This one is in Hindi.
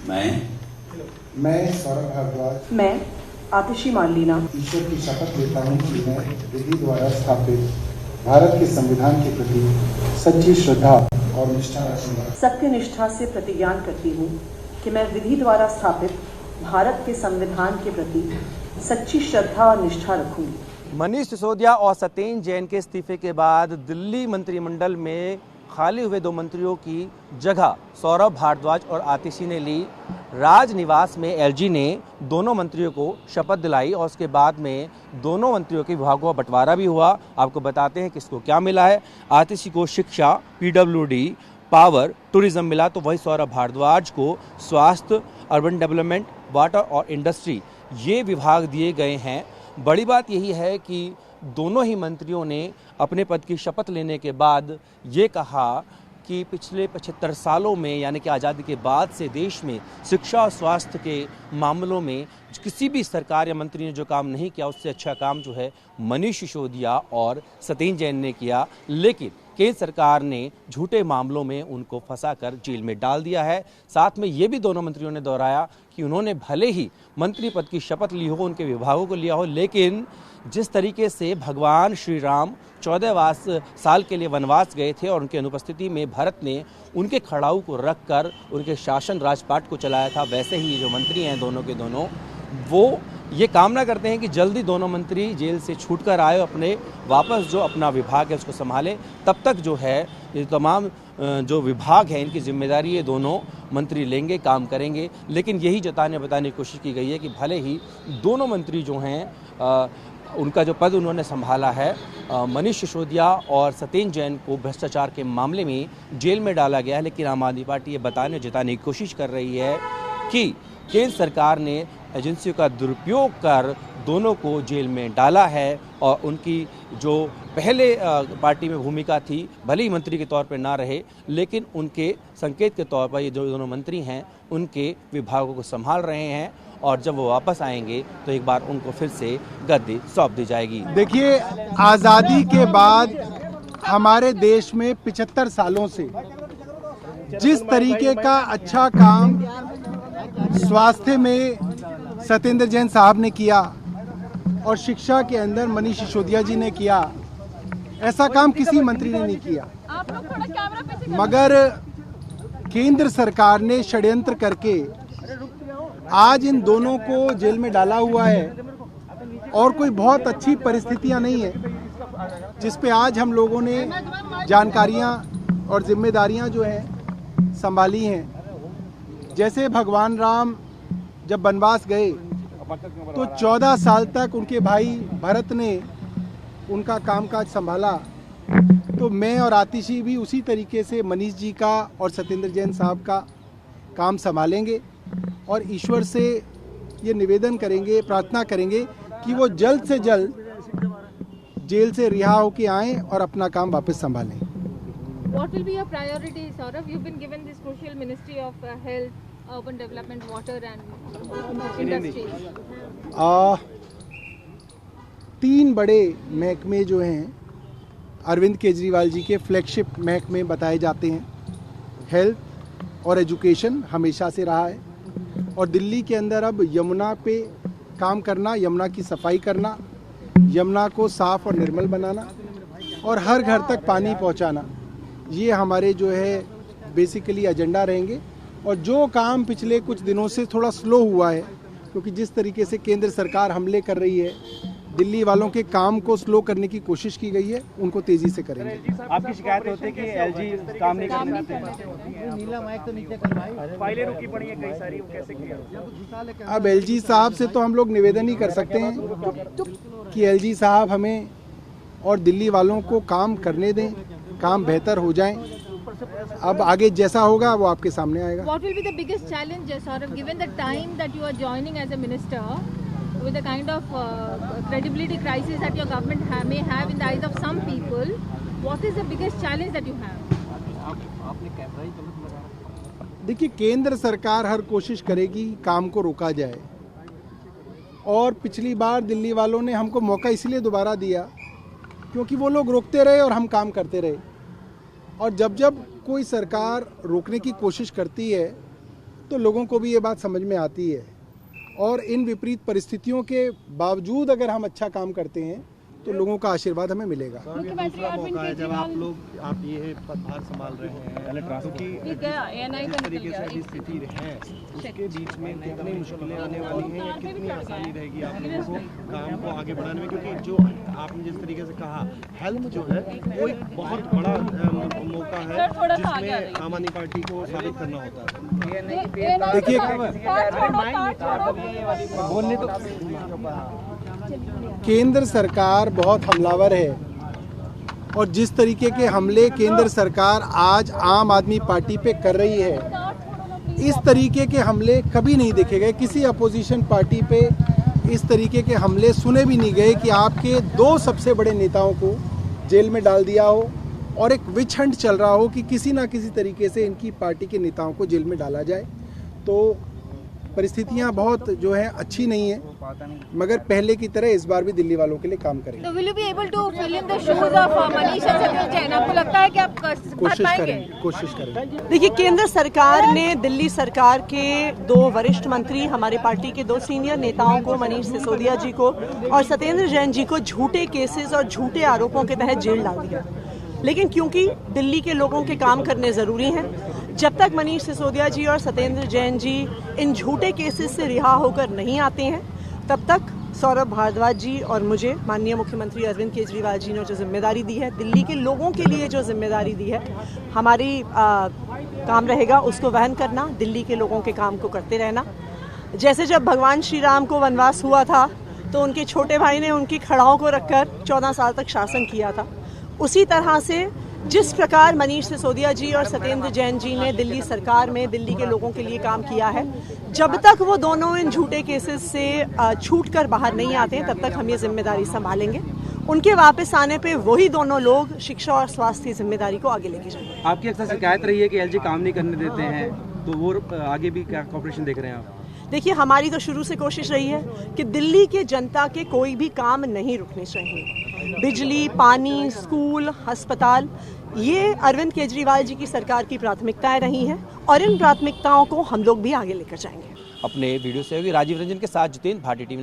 मैं सौरभ भारद्वाज मैं आतिशी मार्लिना ईश्वर की शपथ लेता हूँ कि मैं विधि द्वारा स्थापित भारत के संविधान के प्रति सच्ची श्रद्धा और निष्ठा रखूंगा। सत्य निष्ठा से प्रतिज्ञान करती हूँ कि मैं विधि द्वारा स्थापित भारत के संविधान के प्रति सच्ची श्रद्धा और निष्ठा रखूंगी। मनीष सिसोदिया और सत्येंद्र जैन के इस्तीफे के बाद दिल्ली मंत्रिमंडल में खाली हुए 2 मंत्रियों की जगह सौरभ भारद्वाज और आतिशी ने ली। राजनिवास में एलजी ने दोनों मंत्रियों को शपथ दिलाई और उसके बाद में दोनों मंत्रियों के विभागों का बंटवारा भी हुआ। आपको बताते हैं किसको क्या मिला है। आतिशी को शिक्षा, पीडब्ल्यूडी, पावर, टूरिज्म मिला, तो वही सौरभ भारद्वाज को स्वास्थ्य, अर्बन डेवलपमेंट, वाटर और इंडस्ट्री ये विभाग दिए गए हैं। बड़ी बात यही है कि दोनों ही मंत्रियों ने अपने पद की शपथ लेने के बाद ये कहा कि पिछले 75 सालों में यानी कि आज़ादी के बाद से देश में शिक्षा और स्वास्थ्य के मामलों में किसी भी सरकार या मंत्री ने जो काम नहीं किया उससे अच्छा काम जो है मनीष सिसोदिया और सत्येंद्र जैन ने किया। लेकिन केंद्र सरकार ने झूठे मामलों में उनको फंसाकर जेल में डाल दिया है। साथ में ये भी दोनों मंत्रियों ने दोहराया कि उन्होंने भले ही मंत्री पद की शपथ ली हो, उनके विभागों को लिया हो, लेकिन जिस तरीके से भगवान श्री राम 14 साल के लिए वनवास गए थे और उनकी अनुपस्थिति में भरत ने उनके खड़ाऊ को रखकर उनके शासन राजपाट को चलाया था, वैसे ही जो मंत्री हैं दोनों के दोनों वो ये कामना करते हैं कि जल्दी दोनों मंत्री जेल से छूटकर आए, अपने वापस जो अपना विभाग है उसको संभालें। तब तक जो है ये तमाम जो विभाग है इनकी जिम्मेदारी ये दोनों मंत्री लेंगे, काम करेंगे। लेकिन यही बताने की कोशिश की गई है कि भले ही दोनों मंत्री जो हैं उनका जो पद उन्होंने संभाला है, मनीष सिसोदिया और सत्येंद्र जैन को भ्रष्टाचार के मामले में जेल में डाला गया है, लेकिन आम आदमी पार्टी ये जताने की कोशिश कर रही है कि केंद्र सरकार ने एजेंसियों का दुरुपयोग कर दोनों को जेल में डाला है और उनकी जो पहले पार्टी में भूमिका थी, भले ही मंत्री के तौर पर ना रहे, लेकिन उनके संकेत के तौर पर ये जो दोनों मंत्री हैं उनके विभागों को संभाल रहे हैं और जब वो वापस आएंगे तो एक बार उनको फिर से गद्दी सौंप दी जाएगी। देखिए, आज़ादी के बाद हमारे देश में 75 सालों से जिस तरीके का अच्छा काम स्वास्थ्य में सत्येंद्र जैन साहब ने किया और शिक्षा के अंदर मनीष सिसोदिया जी ने किया, ऐसा काम किसी मंत्री ने नहीं किया। मगर केंद्र सरकार ने षड्यंत्र करके आज इन दोनों को जेल में डाला हुआ है और कोई बहुत अच्छी परिस्थितियां नहीं है जिस पे आज हम लोगों ने जानकारियां और जिम्मेदारियां जो हैं संभाली हैं। जैसे भगवान राम जब वनवास गए तो 14 साल तक उनके भाई भरत ने उनका कामकाज संभाला, तो मैं और आतिशी भी उसी तरीके से मनीष जी का और सत्येंद्र जैन साहब का काम संभालेंगे और ईश्वर से ये निवेदन करेंगे, प्रार्थना करेंगे कि वो जल्द से जल्द जेल से रिहा होकर आएं और अपना काम वापस संभालें। What will be your priority, Saurav? You've been given this crucial ministry of health, urban development, water and industry. 3 बड़े महकमे जो हैं अरविंद केजरीवाल जी के फ्लैगशिप महकमे बताए जाते हैं। हेल्थ और एजुकेशन हमेशा से रहा है और दिल्ली के अंदर अब यमुना पे काम करना, यमुना की सफाई करना, यमुना को साफ और निर्मल बनाना और हर घर तक पानी पहुंचाना, ये हमारे जो है बेसिकली एजेंडा रहेंगे। और जो काम पिछले कुछ दिनों से थोड़ा स्लो हुआ है, क्योंकि जिस तरीके से केंद्र सरकार हमले कर रही है, दिल्ली वालों के काम को स्लो करने की कोशिश की गई है, उनको तेजी से करेंगे। आपकी शिकायत होती है कि एलजी काम नहीं करते, नीला माइक तो नीचे करवाई, फाइलें रुकी पड़ी हैं कई सारी, वो कैसे किया? अब एलजी साहब से तो हम लोग निवेदन ही कर सकते हैं कि एलजी साहब हमें और दिल्ली वालों को काम करने दें, काम बेहतर हो जाए। अब आगे जैसा होगा वो आपके सामने आएगा। What will be the biggest challenge, Saurav, given the time that you are joining as a minister, with the kind of credibility crisis that your government may have in the eyes of some people? What is the biggest challenge that you have? देखिए, केंद्र सरकार हर कोशिश करेगी काम को रोका जाए और पिछली बार दिल्ली वालों ने हमको मौका इसलिए दोबारा दिया क्योंकि वो लोग रोकते रहे और हम काम करते रहे। और जब जब कोई सरकार रोकने की कोशिश करती है तो लोगों को भी ये बात समझ में आती है। और इन विपरीत परिस्थितियों के बावजूद अगर हम अच्छा काम करते हैं तो लोगों का आशीर्वाद हमें मिलेगा। दूसरा मौका है जब आप ये पदभार संभाल रहे हैं, क्योंकि जिस तरीके से अभी स्थिति है उसके बीच में कितनी मुश्किलें आने वाली हैं या कितनी आसानी रहेगी आप लोगों को काम को आगे बढ़ाने में, क्योंकि जो आपने जिस तरीके से कहा हेल्थ जो है वो एक बहुत बड़ा मौका है जिसमें आम आदमी पार्टी को साबित करना होता है। देखिए, केंद्र सरकार बहुत हमलावर है और जिस तरीके के हमले केंद्र सरकार आज आम आदमी पार्टी पे कर रही है, इस तरीके के हमले कभी नहीं देखे गए। किसी अपोजिशन पार्टी पे इस तरीके के हमले सुने भी नहीं गए कि आपके दो सबसे बड़े नेताओं को जेल में डाल दिया हो और एक विच हंट चल रहा हो कि किसी ना किसी तरीके से इनकी पार्टी के नेताओं को जेल में डाला जाए। तो परिस्थितियां बहुत जो है अच्छी नहीं है, मगर पहले की तरह इस बार भी दिल्ली वालों के लिए काम करेंगे। So will you be able to fill in the shoes of Manish and Satyendra Jain? आपको लगता है कि आप कोशिश करेंगे। देखिए, केंद्र सरकार ने दिल्ली सरकार के 2 वरिष्ठ मंत्री, हमारे पार्टी के 2 सीनियर नेताओं को, मनीष सिसोदिया जी को और सत्येंद्र जैन जी को झूठे केसेस और झूठे आरोपों के तहत जेल डाल दिया। लेकिन क्योंकि दिल्ली के लोगों के काम करने जरूरी हैं, जब तक मनीष सिसोदिया जी और सत्येंद्र जैन जी इन झूठे केसेस से रिहा होकर नहीं आते हैं, तब तक सौरभ भारद्वाज जी और मुझे माननीय मुख्यमंत्री अरविंद केजरीवाल जी ने जो जिम्मेदारी दी है, दिल्ली के लोगों के लिए जो जिम्मेदारी दी है, हमारी काम रहेगा उसको वहन करना, दिल्ली के लोगों के काम को करते रहना। जैसे जब भगवान श्री राम को वनवास हुआ था तो उनके छोटे भाई ने उनकी खड़ाओं को रखकर 14 साल तक शासन किया था, उसी तरह से जिस प्रकार मनीष सिसोदिया जी और सत्येंद्र जैन जी ने दिल्ली सरकार में दिल्ली के लोगों के लिए काम किया है, जब तक वो दोनों इन झूठे केसेस से छूटकर बाहर नहीं आते हैं, तब तक हम ये जिम्मेदारी संभालेंगे। उनके वापस आने पे वही दोनों लोग शिक्षा और स्वास्थ्य की जिम्मेदारी को आगे लेके जाएंगे। आपकी अक्सर शिकायत रही है कि एलजी काम नहीं करने देते हैं, तो वो आगे भी क्या कॉर्पोरेशन देख रहे हैं आप? देखिए, हमारी तो शुरू से कोशिश रही है कि दिल्ली के जनता के कोई भी काम नहीं रुकने चाहिए। बिजली, पानी, स्कूल, अस्पताल, ये अरविंद केजरीवाल जी की सरकार की प्राथमिकताएं रही हैं और इन प्राथमिकताओं को हम लोग भी आगे लेकर जाएंगे। अपने वीडियो सहयोगी राजीव रंजन के साथ जितेंद्र भाटी, टीवी 9।